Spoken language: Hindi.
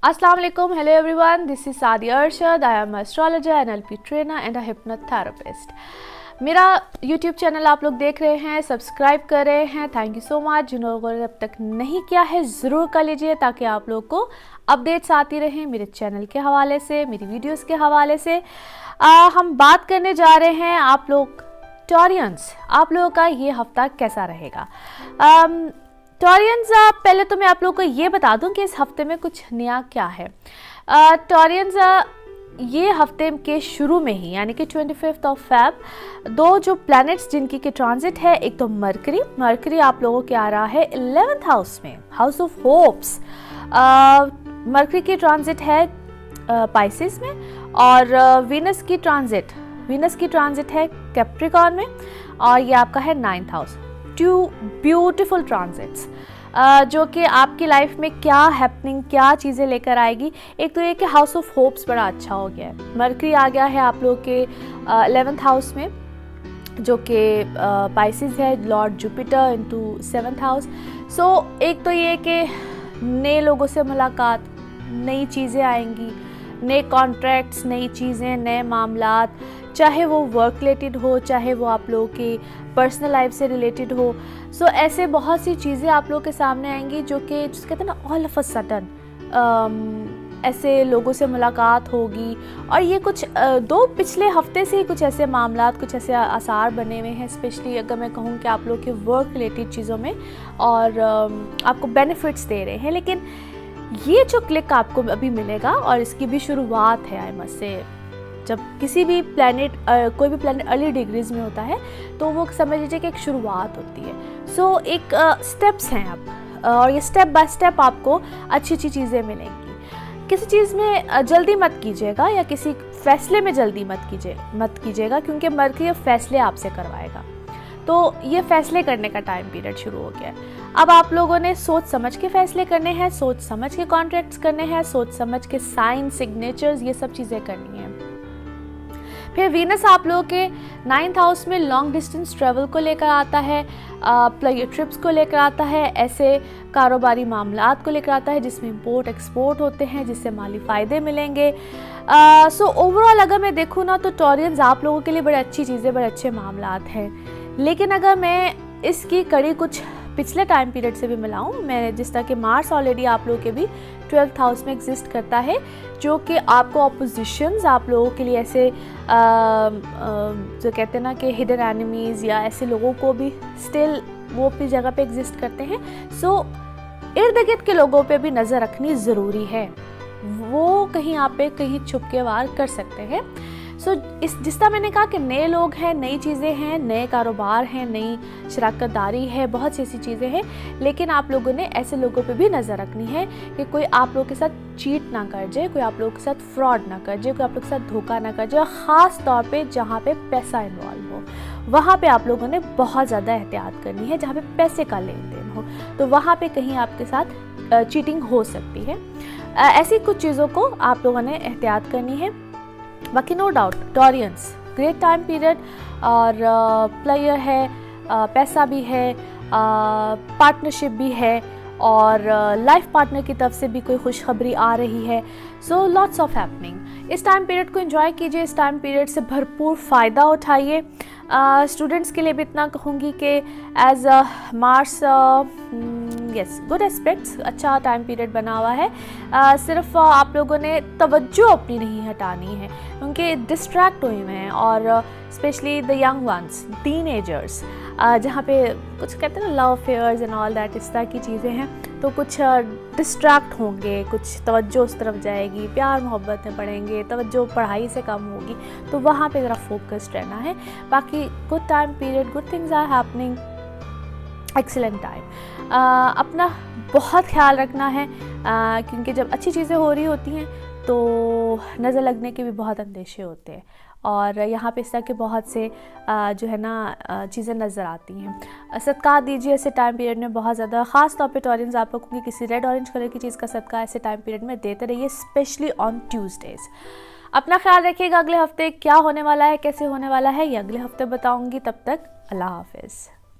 Assalamu alaikum, hello everyone, this is Sadia Arshad. I am an astrologer, NLP trainer and a hypnotherapist. मेरा YouTube चैनल आप लोग देख रहे हैं, सब्सक्राइब कर रहे हैं, थैंक यू सो मच। जिन लोगों ने अब तक नहीं किया है ज़रूर कर लीजिए ताकि आप लोग को अपडेट्स आती रहें मेरे चैनल के हवाले से, मेरी वीडियोस के हवाले से। हम बात करने जा रहे हैं आप लोग टॉरियंस, आप लोगों का ये हफ्ता कैसा रहेगा। टॉरियंस, पहले तो मैं आप लोगों को ये बता दूं कि इस हफ्ते में कुछ नया क्या है। टॉरियंस, ये हफ्ते के शुरू में ही यानी कि 25 फेब दो जो प्लैनेट्स जिनकी के ट्रांजिट है, एक तो मरकरी आप लोगों के आ रहा है 11th हाउस में, हाउस ऑफ होप्स। मरकरी की ट्रांजिट है पाइसिस में और वीनस की ट्रांजिट है कैप्रिकॉर्न में और ये आपका है 9th house. To beautiful transits जो कि आपकी लाइफ में क्या हैपनिंग, क्या चीज़ें लेकर आएगी। एक तो ये कि हाउस ऑफ होप्स बड़ा अच्छा हो गया है, मरकरी आ गया है आप लोग के 11th हाउस में जो कि पाइसिस है, lord Jupiter into 7th house. So एक तो ये कि नए लोगों से मुलाकात, नई चीज़ें आएंगी, नए कॉन्ट्रैक्ट्स, नई चीज़ें, नए मामलात, चाहे वो वर्क रिलेटेड हो, चाहे वो आप लोगों की पर्सनल लाइफ से रिलेटेड हो। सो ऐसे बहुत सी चीज़ें आप लोगों के सामने आएंगी जो कि जिसे कहते हैं ना ऑल ऑफ अ सडन ऐसे लोगों से मुलाकात होगी। और ये कुछ दो पिछले हफ्ते से ही कुछ ऐसे मामलात, कुछ ऐसे आसार बने हुए हैं, स्पेशली अगर मैं कहूँ कि आप लोग के वर्क रिलेटेड चीज़ों में और आपको बेनिफिट्स दे रहे हैं। लेकिन ये जो क्लिक आपको अभी मिलेगा और इसकी भी शुरुआत है, आई मस्ट से। जब किसी भी प्लैनेट कोई भी प्लैनेट अर्ली डिग्रीज में होता है तो वो समझ लीजिए कि एक शुरुआत होती है। सो एक स्टेप्स हैं आप और ये स्टेप बाय स्टेप आपको अच्छी अच्छी चीज़ें मिलेंगी। किसी चीज़ में जल्दी मत कीजिएगा या किसी फैसले में जल्दी मत कीजिएगा क्योंकि मरकरी फैसले आपसे करवाएगा। तो ये फैसले करने का टाइम पीरियड शुरू हो गया है। अब आप लोगों ने सोच समझ के फैसले करने हैं, सोच समझ के कॉन्ट्रैक्ट्स करने हैं, सोच समझ के साइन, सिग्नेचर्स, ये सब चीज़ें करनी है। फिर वीनस आप लोगों के 9th हाउस में लॉन्ग डिस्टेंस ट्रैवल को लेकर आता है, प्लेयर ट्रिप्स को लेकर आता है, ऐसे कारोबारी मामलात को लेकर आता है जिसमें इंपोर्ट एक्सपोर्ट होते हैं, जिससे माली फ़ायदे मिलेंगे। सो ओवरऑल अगर मैं देखूँ ना तो टॉरियंस आप लोगों के लिए बड़ी अच्छी चीज़ें, बड़े अच्छे मामलात हैं। लेकिन अगर मैं इसकी कड़ी कुछ पिछले टाइम पीरियड से भी मिलाऊं, मैं जिस तरह कि मार्स ऑलरेडी आप लोगों के भी 12th हाउस में एग्जिस्ट करता है जो कि आपको ऑपोजिशंस, आप लोगों के लिए ऐसे जो कहते हैं ना कि हिडन एनिमीज़ या ऐसे लोगों को भी स्टिल वो अपनी जगह पे एग्जिस्ट करते हैं। सो इर्द गिर्द के लोगों पे भी नज़र रखनी ज़रूरी है, वो कहीं आप पे कहीं छुप के वार कर सकते हैं। सो जिस तरह मैंने कहा कि नए लोग हैं, नई चीज़ें हैं, नए कारोबार हैं, नई शराकतदारी है, बहुत सी ऐसी चीज़ें हैं। लेकिन आप लोगों ने ऐसे लोगों पे भी नज़र रखनी है कि कोई आप लोगों के साथ चीट ना कर जाए, कोई आप लोगों के साथ फ्रॉड ना कर जाए, कोई आप लोगों के साथ धोखा ना कर जाए। ख़ास तौर पे जहाँ पे पैसा इन्वॉल्व हो वहाँ पे आप लोगों ने बहुत ज़्यादा एहतियात करनी है। जहाँ पे पैसे का लेन देन हो तो वहाँ पे कहीं आपके साथ चीटिंग हो सकती है। ऐसी कुछ चीज़ों को आप लोगों ने एहतियात करनी है। बाकी no doubt Taureans great time period और प्लेयर है, पैसा भी है, पार्टनरशिप भी है और लाइफ पार्टनर की तरफ से भी कोई खुशखबरी आ रही है। So lots of happening. इस टाइम पीरियड को एंजॉय कीजिए, इस टाइम पीरियड से भरपूर फ़ायदा उठाइए। स्टूडेंट्स के लिए भी इतना कहूँगी कि as Mars has good aspects, अच्छा टाइम पीरियड बना हुआ है। सिर्फ आप लोगों ने तवज्जो अपनी नहीं हटानी है क्योंकि डिस्ट्रैक्ट हुए हैं और specially the young ones, teenagers, जहाँ पे कुछ कहते हैं ना love affairs and all that, इस तरह की चीज़ें हैं। तो कुछ डिस्ट्रैक्ट होंगे, कुछ तवज्जो उस तरफ जाएगी, प्यार मोहब्बत में पढ़ेंगे, तवज्जो पढ़ाई से कम होगी, तो वहाँ पे ज़रा फोकस्ड रहना है। बाकी good time period, good things are happening, excellent time. अपना बहुत ख्याल रखना है क्योंकि जब अच्छी चीज़ें हो रही होती हैं तो नज़र लगने के भी बहुत अंदेशे होते हैं और यहाँ पे इस तरह के बहुत से जो है ना चीज़ें नज़र आती हैं। सदका दीजिए ऐसे टाइम पीरियड में बहुत ज़्यादा, ख़ास तौर पे टॉरियंस आप लोगों की किसी रेड ऑरेंज कलर की चीज़ का सदका ऐसे टाइम पीरियड में देते रहिए, स्पेशली ऑन ट्यूसडेज़। अपना ख्याल रखिएगा। अगले हफ्ते क्या होने वाला है, कैसे होने वाला है, ये अगले हफ्ते बताऊँगी। तब तक अल्लाह हाफिज़।